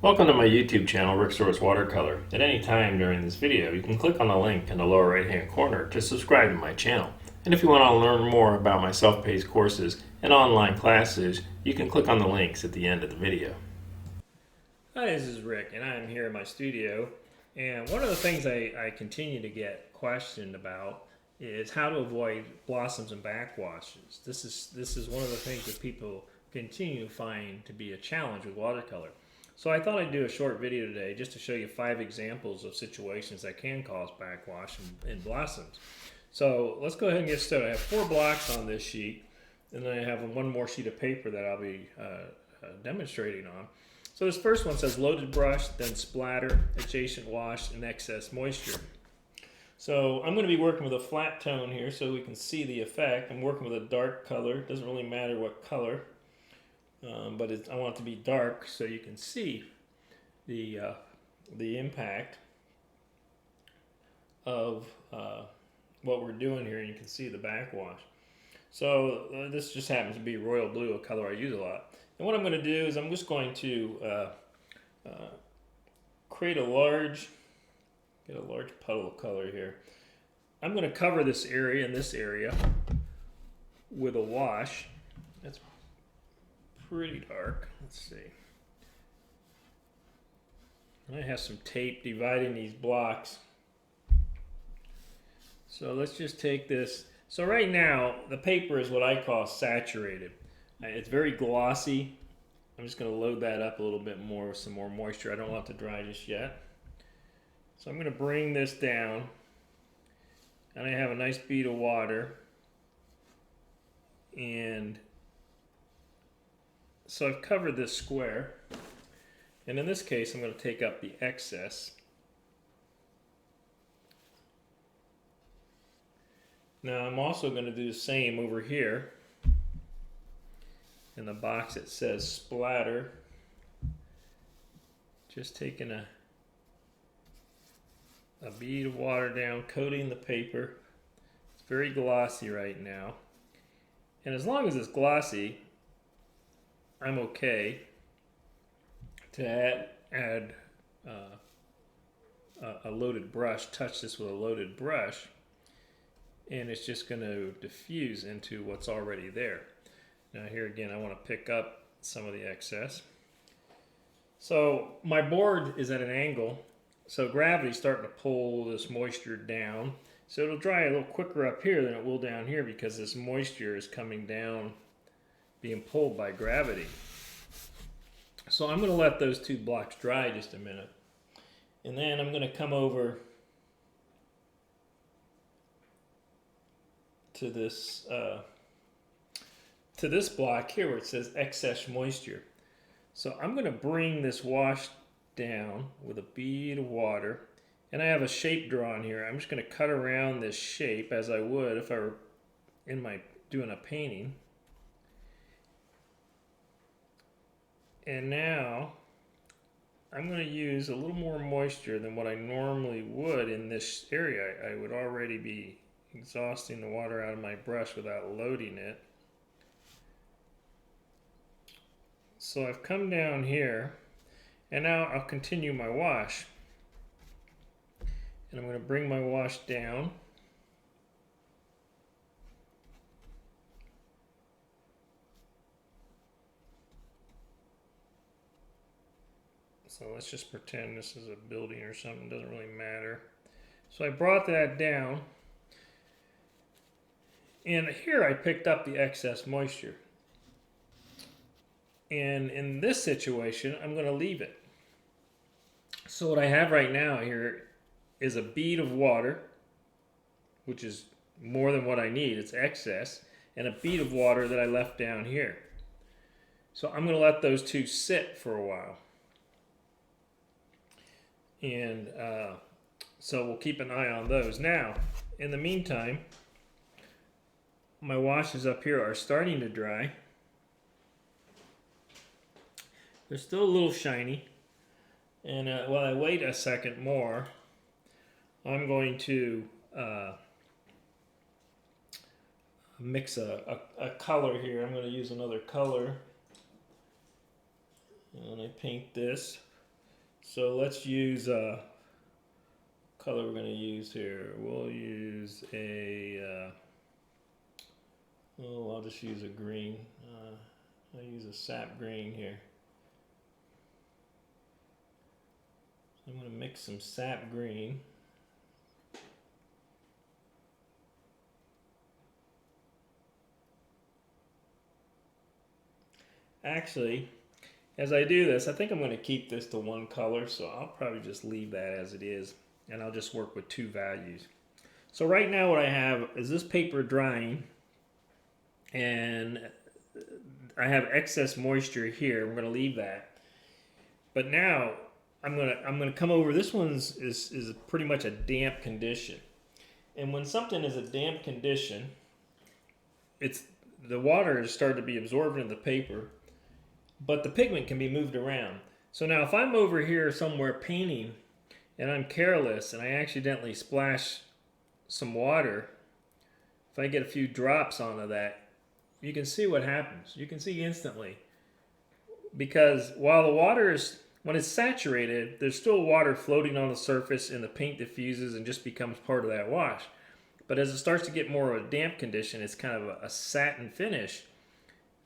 Welcome to my YouTube channel, Surowicz Watercolor. At any time during this video, you can click on the link in the lower right hand corner to subscribe to my channel. And if you want to learn more about my self-paced courses and online classes, you can click on the links at the end of the video. Hi, this is Rick, and I'm here in my studio. And one of the things I continue to get questioned about is how to avoid blossoms and backwashes. This is one of the things that people continue to find to be a challenge with watercolor. So I thought I'd do a short video today just to show you 5 examples of situations that can cause backwash and blossoms. So let's go ahead and get started. I have 4 blocks on this sheet, and then I have one more sheet of paper that I'll be demonstrating on. So this first one says loaded brush, then splatter, adjacent wash, and excess moisture. So I'm going to be working with a flat tone here so we can see the effect. I'm working with a dark color. It doesn't really matter what color. But I want it to be dark so you can see the impact of what we're doing here, and you can see the backwash. So this just happens to be royal blue, a color I use a lot. And what I'm going to do is I'm just going to get a large puddle of color here. I'm going to cover this area and this area with a wash. That's pretty dark. Let's see. I have some tape dividing these blocks. So let's just take this. So right now, the paper is what I call saturated. It's very glossy. I'm just going to load that up a little bit more with some more moisture. I don't want it to dry just yet. So I'm going to bring this down. And I have a nice bead of water. And so I've covered this square, and in this case I'm going to take up the excess. Now I'm also going to do the same over here in the box that says splatter. Just taking a bead of water down, coating the paper. It's very glossy right now, and as long as it's glossy, I'm okay to add a loaded brush, touch this with a loaded brush, and it's just going to diffuse into what's already there. Now here again, I want to pick up some of the excess. So my board is at an angle, so gravity's starting to pull this moisture down. So it'll dry a little quicker up here than it will down here because this moisture is coming down, being pulled by gravity. So I'm going to let those 2 blocks dry just a minute, and then I'm going to come over to this block here where it says excess moisture. So I'm going to bring this wash down with a bead of water, and I have a shape drawn here. I'm just going to cut around this shape as I would if I were doing a painting. And now I'm going to use a little more moisture than what I normally would in this area. I would already be exhausting the water out of my brush without loading it. So I've come down here, and now I'll continue my wash. And I'm going to bring my wash down. So let's just pretend this is a building or something, doesn't really matter. So I brought that down, and here I picked up the excess moisture. And in this situation, I'm going to leave it. So what I have right now here is a bead of water, which is more than what I need, it's excess, and a bead of water that I left down here. So I'm going to let those 2 sit for a while. And so we'll keep an eye on those. Now, in the meantime, my washes up here are starting to dry. They're still a little shiny. And while I wait a second more, I'm going to mix a color here. I'm going to use another color. And I paint this. So let's use color we're going to use here. We'll use a, I'll just use a green. I'll use a sap green here. So I'm going to mix some sap green. Actually, as I do this, I think I'm going to keep this to one color, so I'll probably just leave that as it is, and I'll just work with two values. So right now what I have is this paper drying, and I have excess moisture here. I'm going to leave that. But now I'm going to come over. This one's is pretty much a damp condition. And when something is a damp condition, the water is starting to be absorbed into the paper, but the pigment can be moved around. So now if I'm over here somewhere painting and I'm careless and I accidentally splash some water, if I get a few drops onto that, you can see what happens. You can see instantly. Because while the water is, when it's saturated, there's still water floating on the surface and the paint diffuses and just becomes part of that wash. But as it starts to get more of a damp condition, it's kind of a satin finish.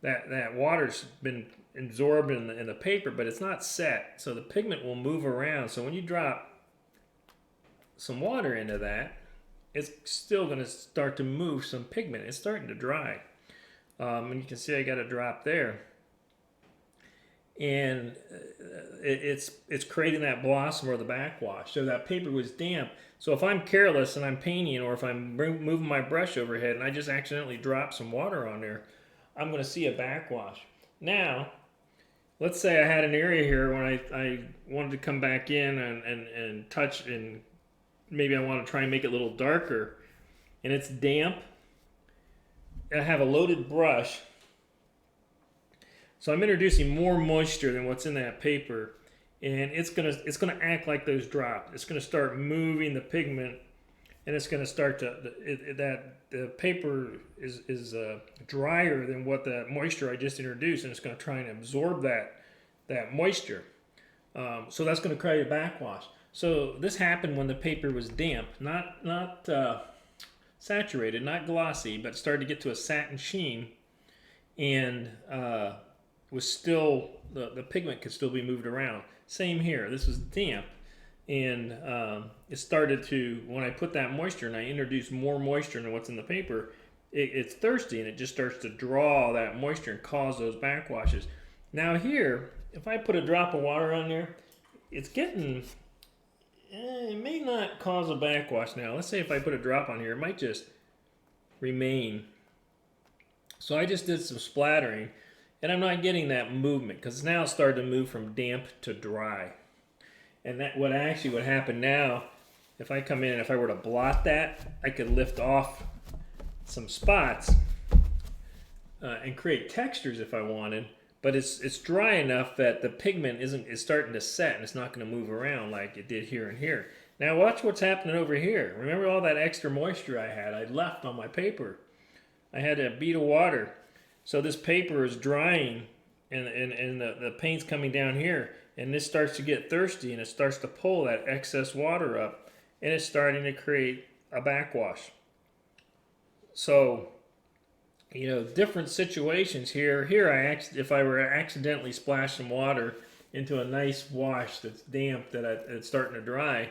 That water's been absorbed in the paper, but it's not set, so the pigment will move around. So when you drop some water into that, it's still going to start to move some pigment. It's starting to dry, and you can see I got a drop there, and it's creating that blossom or the backwash. So that paper was damp. So if I'm careless and I'm painting, or if I'm moving my brush overhead and I just accidentally drop some water on there, I'm going to see a backwash. Now, let's say I had an area here when I wanted to come back in and touch, and maybe I want to try and make it a little darker, and it's damp. I have a loaded brush, so I'm introducing more moisture than what's in that paper, and it's gonna act like those drops. It's gonna start moving the pigment, and it's gonna start to the paper is drier than what the moisture I just introduced, and it's gonna try and absorb that moisture. So that's gonna create a backwash. So this happened when the paper was damp, not saturated, not glossy, but started to get to a satin sheen, and was still the pigment could still be moved around. Same here. This was damp, and it started to, when I put that moisture and I introduced more moisture than what's in the paper, it's thirsty, and it just starts to draw that moisture and cause those backwashes. Now here, if I put a drop of water on there, it's getting, it may not cause a backwash. Now let's say if I put a drop on here, it might just remain. So I just did some splattering, and I'm not getting that movement because now it's started to move from damp to dry. And that what actually would happen now, if I come in and if I were to blot that, I could lift off some spots and create textures if I wanted. But it's dry enough that the pigment is starting to set, and it's not going to move around like it did here and here. Now watch what's happening over here. Remember all that extra moisture I left on my paper. I had a bead of water. So this paper is drying, and the paint's coming down here, and this starts to get thirsty, and it starts to pull that excess water up, and it's starting to create a backwash. So, you know, different situations here. If I were to accidentally splash some water into a nice wash that's damp, it's starting to dry,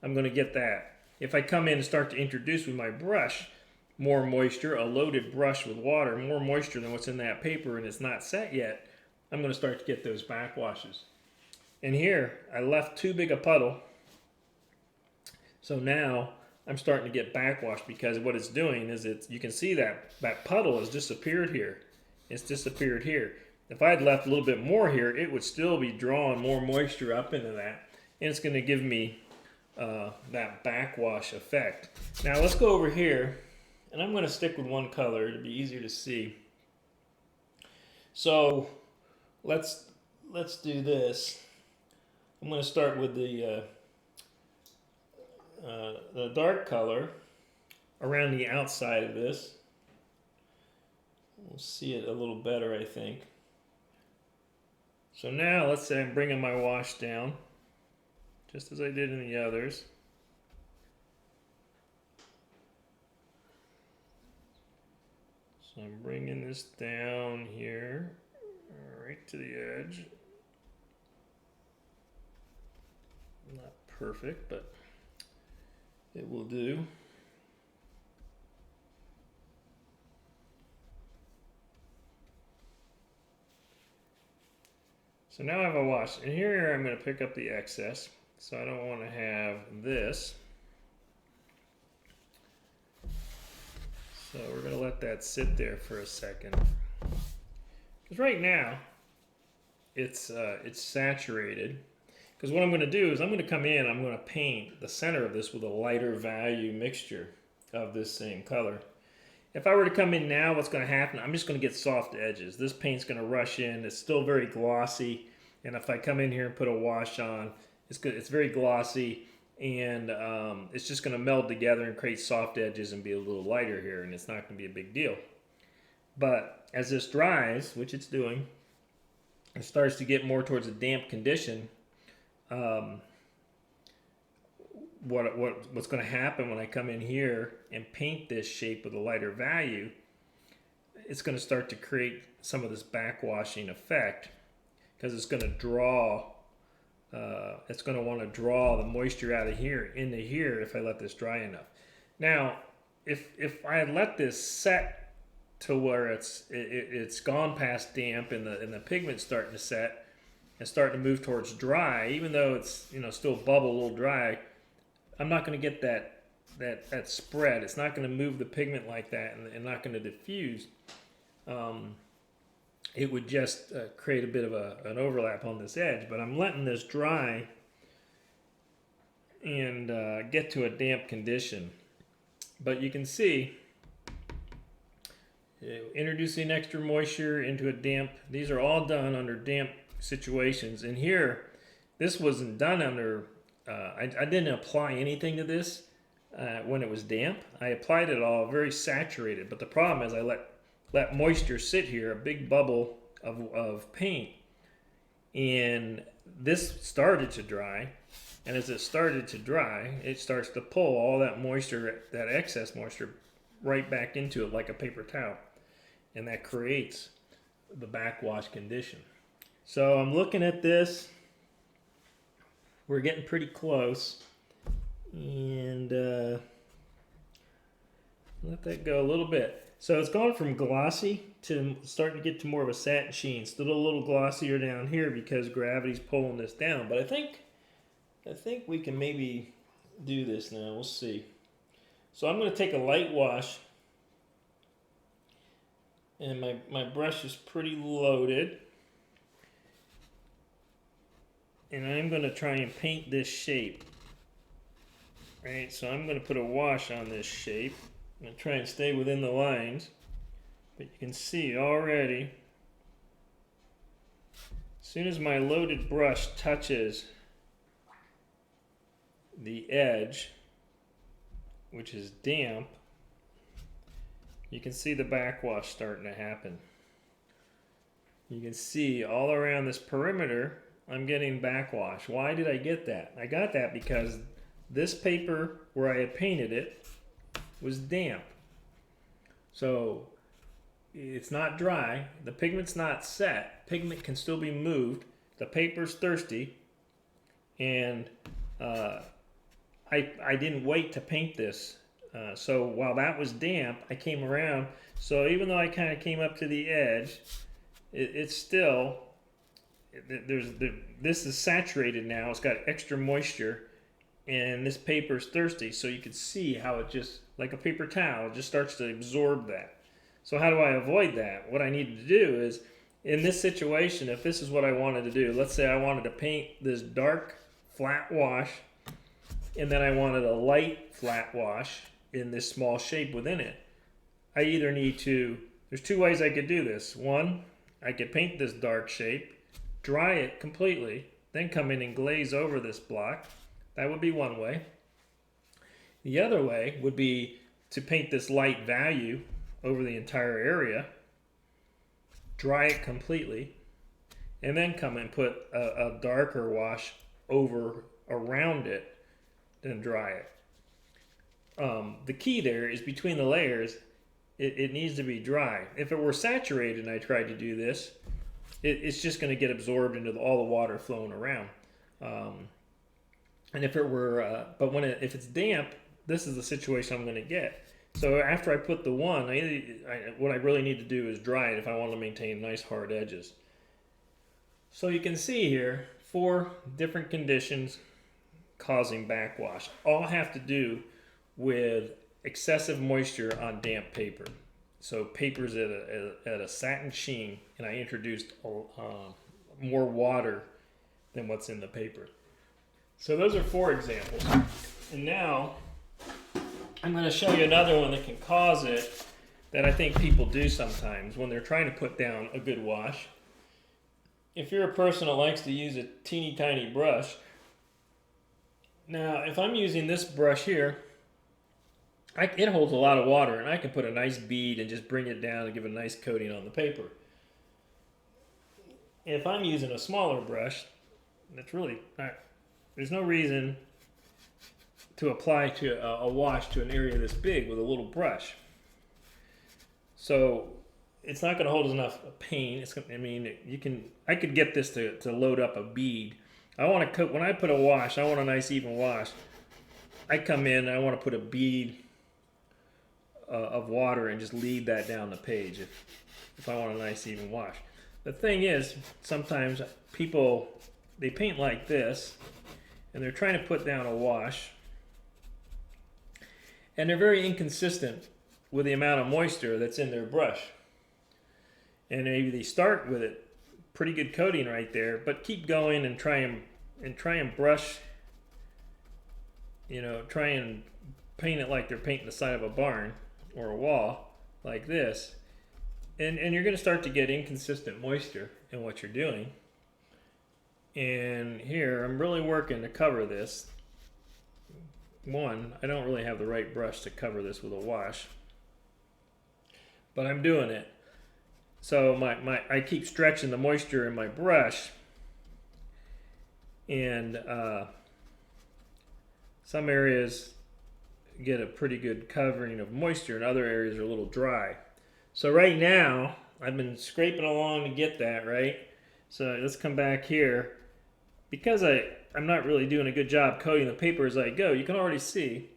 I'm going to get that. If I come in and start to introduce with my brush more moisture, a loaded brush with water, more moisture than what's in that paper, and it's not set yet, I'm going to start to get those backwashes. And here, I left too big a puddle, so now I'm starting to get backwash because what it's doing is you can see that puddle has disappeared here. It's disappeared here. If I had left a little bit more here, it would still be drawing more moisture up into that, and it's going to give me that backwash effect. Now let's go over here, and I'm going to stick with one color to be easier to see. So let's do this. I'm going to start with the dark color around the outside of this. We'll see it a little better, I think. So now let's say I'm bringing my wash down. just as I did in the others. So I'm bringing this down here, right to the edge. Not perfect, but it will do. So now I have a wash, and here I'm going to pick up the excess, so I don't want to have this. So we're going to let that sit there for a second. Because right now, it's saturated. Because what I'm going to do is I'm going to come in, I'm going to paint the center of this with a lighter value mixture of this same color. If I were to come in now, what's going to happen, I'm just going to get soft edges. This paint's going to rush in. It's still very glossy. And if I come in here and put a wash on, it's very glossy. And it's just going to meld together and create soft edges and be a little lighter here. And it's not going to be a big deal. But as this dries, which it's doing, it starts to get more towards a damp condition. What's going to happen when I come in here and paint this shape with a lighter value, it's going to start to create some of this backwashing effect, because it's going to draw, it's going to want to draw the moisture out of here into here if I let this dry enough. Now, if I had let this set to where it's gone past damp and the pigment's starting to set and starting to move towards dry, even though it's still bubble a little dry, I'm not going to get that spread. It's not going to move the pigment like that and not going to diffuse. It would just create a bit of an overlap on this edge. But I'm letting this dry and get to a damp condition. But you can see, introducing extra moisture into a damp, these are all done under damp situations. And here, this wasn't done under, I didn't apply anything to this when it was damp. I applied it all very saturated, but the problem is I let moisture sit here, a big bubble of paint, and this started to dry. And as it started to dry, it starts to pull all that moisture, that excess moisture, right back into it like a paper towel. And that creates the backwash condition. So I'm looking at this. We're getting pretty close. And let that go a little bit. So it's gone from glossy to starting to get to more of a satin sheen. Still a little glossier down here because gravity's pulling this down. But I think we can maybe do this now. We'll see. So I'm going to take a light wash. And my brush is pretty loaded. And I'm going to try and paint this shape. Right, so I'm going to put a wash on this shape. I'm going to try and stay within the lines. But you can see already, as soon as my loaded brush touches the edge, which is damp, you can see the backwash starting to happen. You can see all around this perimeter, I'm getting backwash. Why did I get that? I got that because this paper where I had painted it was damp. So it's not dry, the pigment's not set, pigment can still be moved, the paper's thirsty, and I didn't wait to paint this. So while that was damp, I came around. So even though I kind of came up to the edge, it's still, this is saturated now. It's got extra moisture, and this paper is thirsty. So you can see how it just, like a paper towel, just starts to absorb that. So how do I avoid that? What I need to do is, in this situation, if this is what I wanted to do, let's say I wanted to paint this dark flat wash, and then I wanted a light flat wash in this small shape within it. I either need to, there's two ways I could do this. One, I could paint this dark shape, dry it completely, then come in and glaze over this block. That would be one way. The other way would be to paint this light value over the entire area, dry it completely, and then come and put a darker wash over around it than dry it. The key there is between the layers, it needs to be dry. If it were saturated and I tried to do this, it's just going to get absorbed into all the water flowing around. And if it were, but if it's damp, this is the situation I'm going to get. So after I put the one, what I really need to do is dry it if I want to maintain nice hard edges. So you can see here 4 different conditions causing backwash. All have to do with excessive moisture on damp paper. So paper's at a satin sheen, and I introduced more water than what's in the paper. So those are 4 examples. And now I'm going to show you another one that can cause it, that I think people do sometimes when they're trying to put down a good wash. If you're a person that likes to use a teeny tiny brush, now if I'm using this brush here, it holds a lot of water, and I can put a nice bead and just bring it down and give a nice coating on the paper. If I'm using a smaller brush, that's really there's no reason to apply to a wash to an area this big with a little brush. So it's not going to hold enough paint. I could get this to load up a bead. When I put a wash, I want a nice even wash. I come in and I want to put a bead of water and just lead that down the page if I want a nice even wash. The thing is, sometimes people, they paint like this and they're trying to put down a wash, and they're very inconsistent with the amount of moisture that's in their brush. And maybe they start with it pretty good coating right there, but keep going and try and brush, try and paint it like they're painting the side of a barn or a wall like this, and you're going to start to get inconsistent moisture in what you're doing. And here I'm really working to cover this. One, I don't really have the right brush to cover this with a wash, but I'm doing it. So I keep stretching the moisture in my brush, and some areas get a pretty good covering of moisture, and other areas are a little dry. So right now I've been scraping along to get that right. So let's come back here. Because I'm not really doing a good job coating the paper as I go, you can already see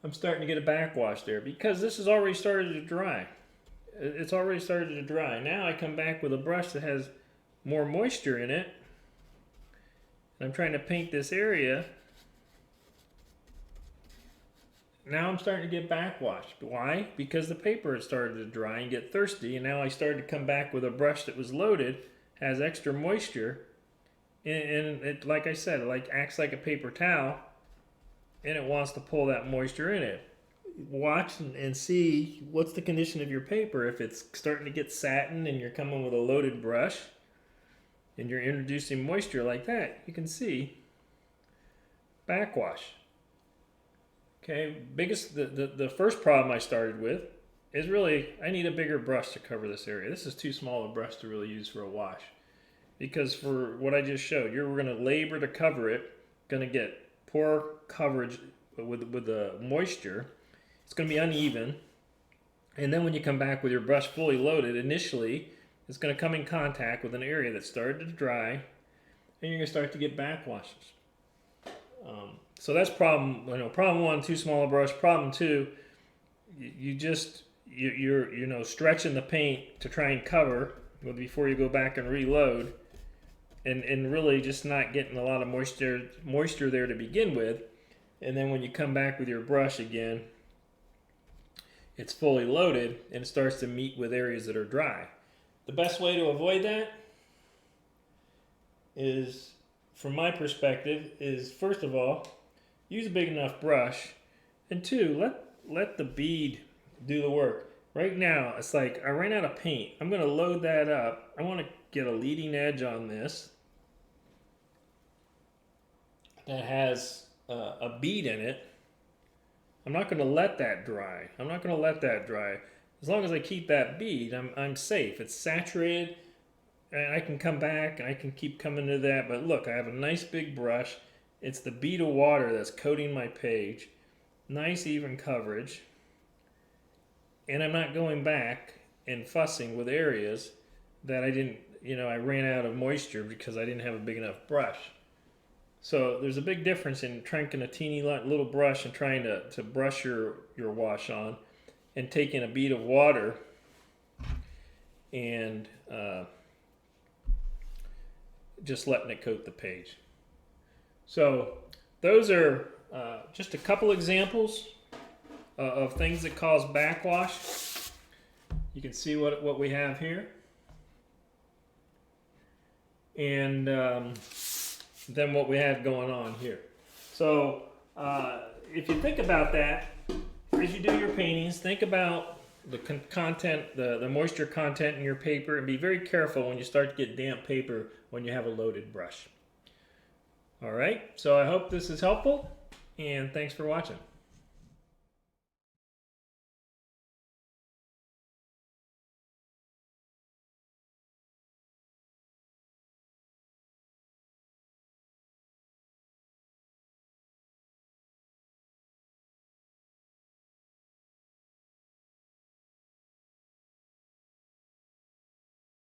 I'm starting to get a backwash there because this has already started to dry. It's already started to dry. Now I come back with a brush that has more moisture in it, and I'm trying to paint this area. Now I'm starting to get backwash. Why? Because the paper has started to dry and get thirsty, and now I started to come back with a brush that was loaded, has extra moisture, and it, like I said, it acts like a paper towel, and it wants to pull that moisture in it. Watch and see what's the condition of your paper. If it's starting to get satin and you're coming with a loaded brush and you're introducing moisture like that, you can see backwash. Okay, the first problem I started with is really I need a bigger brush to cover this area. This is too small a brush to really use for a wash, because for what I just showed, you're going to labor to cover it, going to get poor coverage with the moisture. It's going to be uneven, and then when you come back with your brush fully loaded, initially it's going to come in contact with an area that started to dry, and you're going to start to get backwashes. So that's problem one, too small a brush. Problem two, you're stretching the paint to try and cover before you go back and reload, and really just not getting a lot of moisture there to begin with. And then when you come back with your brush again, it's fully loaded and it starts to meet with areas that are dry. The best way to avoid that is, from my perspective, is first of all, use a big enough brush, and two, let the bead do the work. Right now, it's like I ran out of paint. I'm going to load that up. I want to get a leading edge on this that has a bead in it. I'm not going to let that dry. As long as I keep that bead, I'm safe. It's saturated, and I can come back and I can keep coming to that. But look, I have a nice big brush. It's the bead of water that's coating my page. Nice even coverage. And I'm not going back and fussing with areas that I didn't, I ran out of moisture because I didn't have a big enough brush. So there's a big difference in cranking a teeny little brush and trying to brush your wash on, and taking a bead of water and just letting it coat the page. So those are just a couple examples of things that cause backwash. You can see what we have here. And then what we have going on here. So if you think about that, as you do your paintings, think about the content, the moisture content in your paper, and be very careful when you start to get damp paper when you have a loaded brush. All right, so I hope this is helpful, and thanks for watching.